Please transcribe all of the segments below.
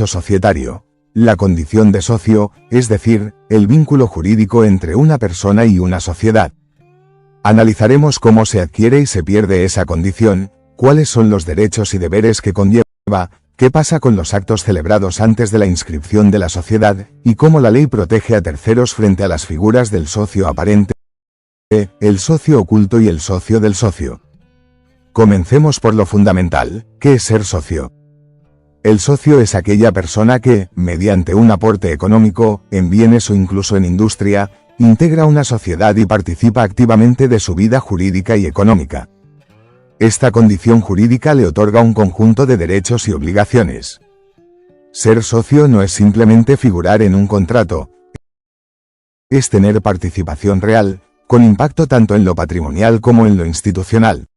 societario. La condición de socio, es decir, el vínculo jurídico entre una persona y una sociedad. Analizaremos cómo se adquiere y se pierde esa condición, cuáles son los derechos y deberes que conlleva, qué pasa con los actos celebrados antes de la inscripción de la sociedad, y cómo la ley protege a terceros frente a las figuras del socio aparente, el socio oculto y el socio del socio. Comencemos por lo fundamental, ¿qué es ser socio? El socio es aquella persona que, mediante un aporte económico, en bienes o incluso en industria, integra una sociedad y participa activamente de su vida jurídica y económica. Esta condición jurídica le otorga un conjunto de derechos y obligaciones. Ser socio no es simplemente figurar en un contrato, es tener participación real, con impacto tanto en lo patrimonial como en lo institucional.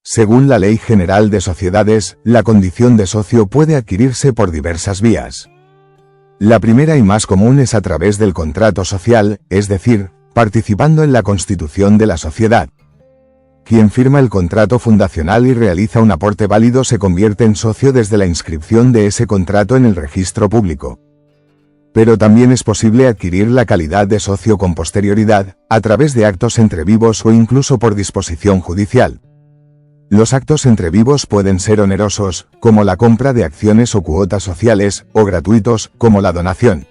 Según la Ley General de Sociedades, la condición de socio puede adquirirse por diversas vías. La primera y más común es a través del contrato social, es decir, participando en la constitución de la sociedad. Quien firma el contrato fundacional y realiza un aporte válido se convierte en socio desde la inscripción de ese contrato en el registro público. Pero también es posible adquirir la calidad de socio con posterioridad, a través de actos entre vivos o incluso por disposición judicial. Los actos entre vivos pueden ser onerosos, como la compra de acciones o cuotas sociales, o gratuitos, como la donación.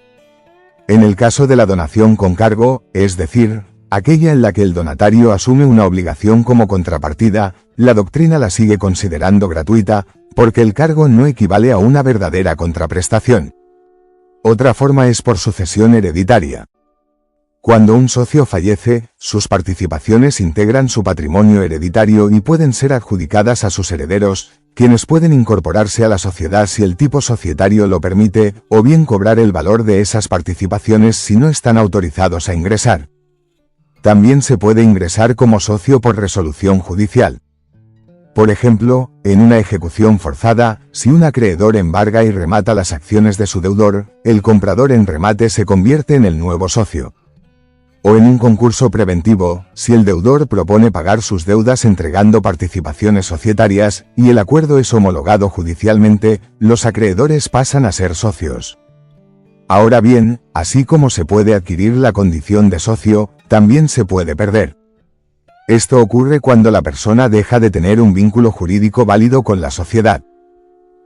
En el caso de la donación con cargo, es decir, aquella en la que el donatario asume una obligación como contrapartida, la doctrina la sigue considerando gratuita, porque el cargo no equivale a una verdadera contraprestación. Otra forma es por sucesión hereditaria. Cuando un socio fallece, sus participaciones integran su patrimonio hereditario y pueden ser adjudicadas a sus herederos, quienes pueden incorporarse a la sociedad si el tipo societario lo permite, o bien cobrar el valor de esas participaciones si no están autorizados a ingresar. También se puede ingresar como socio por resolución judicial. Por ejemplo, en una ejecución forzada, si un acreedor embarga y remata las acciones de su deudor, el comprador en remate se convierte en el nuevo socio. O en un concurso preventivo, si el deudor propone pagar sus deudas entregando participaciones societarias, y el acuerdo es homologado judicialmente, los acreedores pasan a ser socios. Ahora bien, así como se puede adquirir la condición de socio, también se puede perder. Esto ocurre cuando la persona deja de tener un vínculo jurídico válido con la sociedad.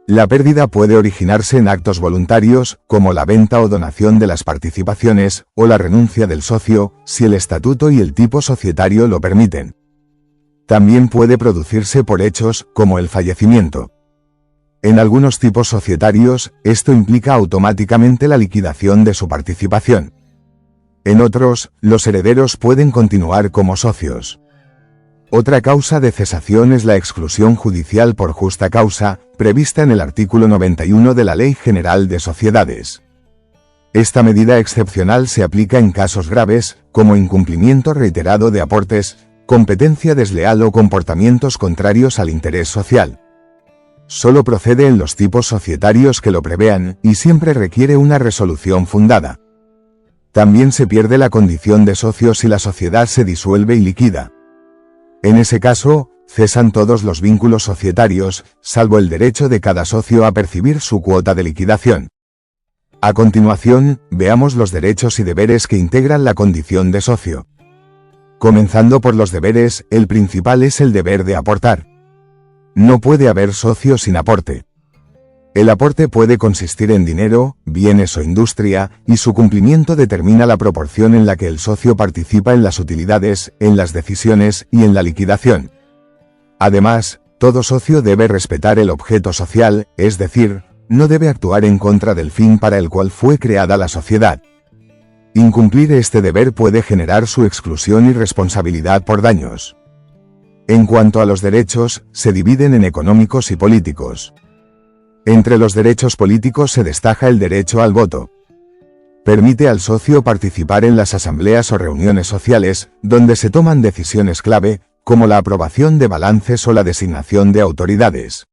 La pérdida puede originarse en actos voluntarios, como la venta o donación de las participaciones, o la renuncia del socio, si el estatuto y el tipo societario lo permiten. También puede producirse por hechos, como el fallecimiento. En algunos tipos societarios, esto implica automáticamente la liquidación de su participación. En otros, los herederos pueden continuar como socios. Otra causa de cesación es la exclusión judicial por justa causa, prevista en el artículo 91 de la Ley General de Sociedades. Esta medida excepcional se aplica en casos graves, como incumplimiento reiterado de aportes, competencia desleal o comportamientos contrarios al interés social. Solo procede en los tipos societarios que lo prevean, y siempre requiere una resolución fundada. También se pierde la condición de socio si la sociedad se disuelve y liquida. En ese caso, cesan todos los vínculos societarios, salvo el derecho de cada socio a percibir su cuota de liquidación. A continuación, veamos los derechos y deberes que integran la condición de socio. Comenzando por los deberes, el principal es el deber de aportar. No puede haber socio sin aporte. El aporte puede consistir en dinero, bienes o industria, y su cumplimiento determina la proporción en la que el socio participa en las utilidades, en las decisiones y en la liquidación. Además, todo socio debe respetar el objeto social, es decir, no debe actuar en contra del fin para el cual fue creada la sociedad. Incumplir este deber puede generar su exclusión y responsabilidad por daños. En cuanto a los derechos, se dividen en económicos y políticos. Entre los derechos políticos se destaca el derecho al voto. Permite al socio participar en las asambleas o reuniones sociales, donde se toman decisiones clave, como la aprobación de balances o la designación de autoridades.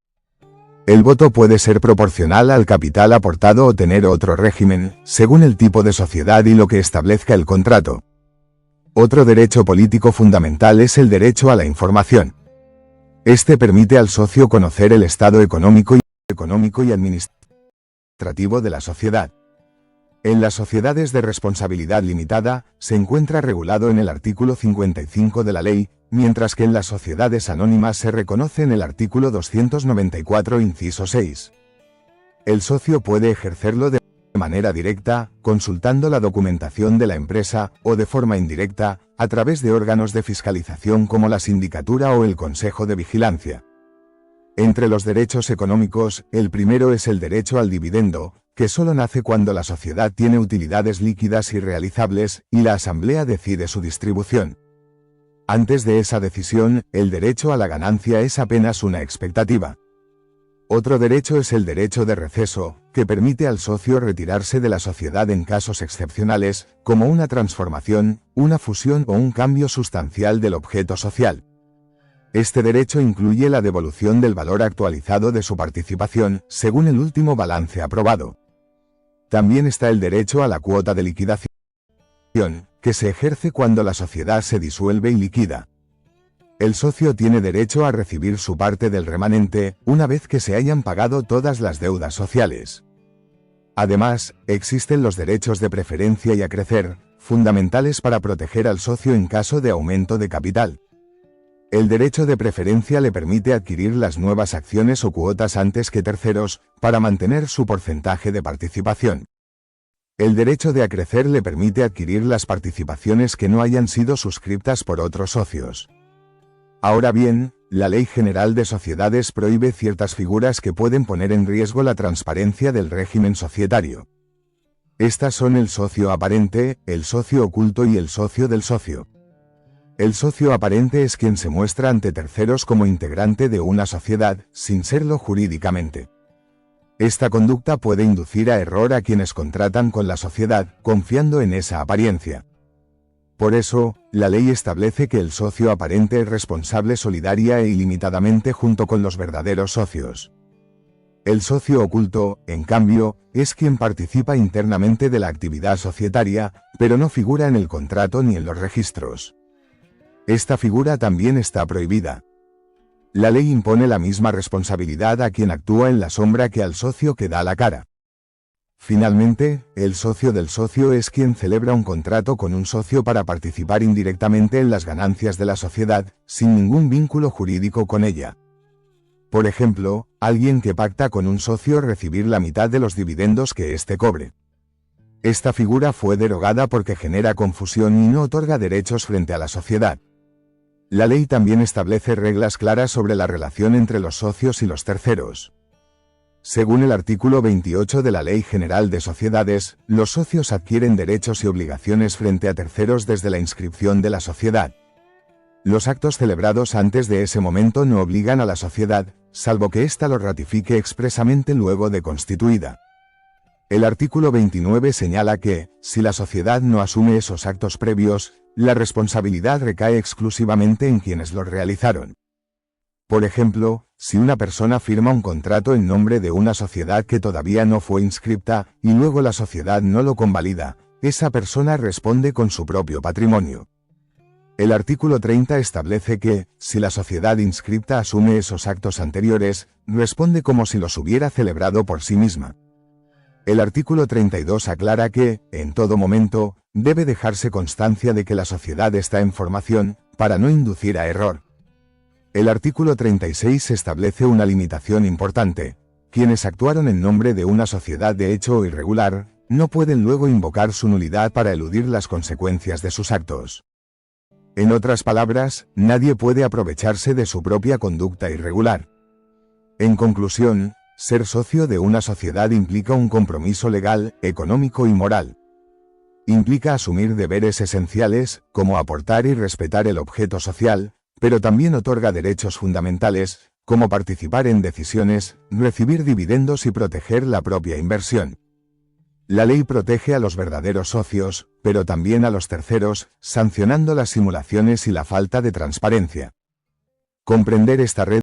El voto puede ser proporcional al capital aportado o tener otro régimen, según el tipo de sociedad y lo que establezca el contrato. Otro derecho político fundamental es el derecho a la información. Este permite al socio conocer el estado económico y administrativo administrativo de la sociedad. En las sociedades de responsabilidad limitada, se encuentra regulado en el artículo 55 de la ley, mientras que en las sociedades anónimas se reconoce en el artículo 294, inciso 6. El socio puede ejercerlo de manera directa, consultando la documentación de la empresa, o de forma indirecta, a través de órganos de fiscalización como la sindicatura o el consejo de vigilancia. Entre los derechos económicos, el primero es el derecho al dividendo, que solo nace cuando la sociedad tiene utilidades líquidas y realizables, y la asamblea decide su distribución. Antes de esa decisión, el derecho a la ganancia es apenas una expectativa. Otro derecho es el derecho de receso, que permite al socio retirarse de la sociedad en casos excepcionales, como una transformación, una fusión o un cambio sustancial del objeto social. Este derecho incluye la devolución del valor actualizado de su participación, según el último balance aprobado. También está el derecho a la cuota de liquidación, que se ejerce cuando la sociedad se disuelve y liquida. El socio tiene derecho a recibir su parte del remanente, una vez que se hayan pagado todas las deudas sociales. Además, existen los derechos de preferencia y acrecer, fundamentales para proteger al socio en caso de aumento de capital. El derecho de preferencia le permite adquirir las nuevas acciones o cuotas antes que terceros, para mantener su porcentaje de participación. El derecho de acrecer le permite adquirir las participaciones que no hayan sido suscriptas por otros socios. Ahora bien, la Ley General de Sociedades prohíbe ciertas figuras que pueden poner en riesgo la transparencia del régimen societario. Estas son el socio aparente, el socio oculto y el socio del socio. El socio aparente es quien se muestra ante terceros como integrante de una sociedad, sin serlo jurídicamente. Esta conducta puede inducir a error a quienes contratan con la sociedad, confiando en esa apariencia. Por eso, la ley establece que el socio aparente es responsable solidaria e ilimitadamente junto con los verdaderos socios. El socio oculto, en cambio, es quien participa internamente de la actividad societaria, pero no figura en el contrato ni en los registros. Esta figura también está prohibida. La ley impone la misma responsabilidad a quien actúa en la sombra que al socio que da la cara. Finalmente, el socio del socio es quien celebra un contrato con un socio para participar indirectamente en las ganancias de la sociedad, sin ningún vínculo jurídico con ella. Por ejemplo, alguien que pacta con un socio recibir la mitad de los dividendos que éste cobre. Esta figura fue derogada porque genera confusión y no otorga derechos frente a la sociedad. La ley también establece reglas claras sobre la relación entre los socios y los terceros. Según el artículo 28 de la Ley General de Sociedades, los socios adquieren derechos y obligaciones frente a terceros desde la inscripción de la sociedad. Los actos celebrados antes de ese momento no obligan a la sociedad, salvo que ésta lo ratifique expresamente luego de constituida. El artículo 29 señala que, si la sociedad no asume esos actos previos, la responsabilidad recae exclusivamente en quienes los realizaron. Por ejemplo, si una persona firma un contrato en nombre de una sociedad que todavía no fue inscripta, y luego la sociedad no lo convalida, esa persona responde con su propio patrimonio. El artículo 30 establece que, si la sociedad inscripta asume esos actos anteriores, responde como si los hubiera celebrado por sí misma. El artículo 32 aclara que, en todo momento, debe dejarse constancia de que la sociedad está en formación, para no inducir a error. El artículo 36 establece una limitación importante. Quienes actuaron en nombre de una sociedad de hecho irregular, no pueden luego invocar su nulidad para eludir las consecuencias de sus actos. En otras palabras, nadie puede aprovecharse de su propia conducta irregular. En conclusión, ser socio de una sociedad implica un compromiso legal, económico y moral. Implica asumir deberes esenciales, como aportar y respetar el objeto social, pero también otorga derechos fundamentales, como participar en decisiones, recibir dividendos y proteger la propia inversión. La ley protege a los verdaderos socios, pero también a los terceros, sancionando las simulaciones y la falta de transparencia. Comprender esta red